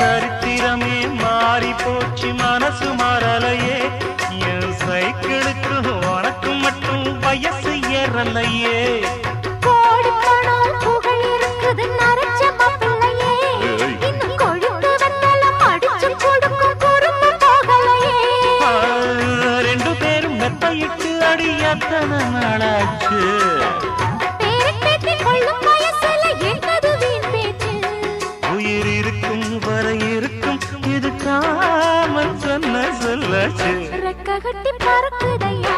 சரித்திரமே மாறி போச்சு மனசு மாறலையே என் சைக்கிளுக்கு உனக்கு மட்டும் வயசு ஏறலையே கோடி பணம் புகழ் இருக்குது நரைச்ச மாப்பிள்ளையே இன்னும் கொழுப்பு வெத்தலம் அடிச்சு கொடுக்கும் குறும்பு போகலையே ரெண்டு பேரும் மெத்தையிட்டு அடி எத்தனை நாளாச்சு பேரப்பேத்தி கொள்ளும் வயசுல என்னது வீண் பேச்சு உயிர் இருக்கும் வரை இருக்கும் இது காமன் சொன்ன சொல்லாச்சு ரெக்க கட்டி பறக்குதையா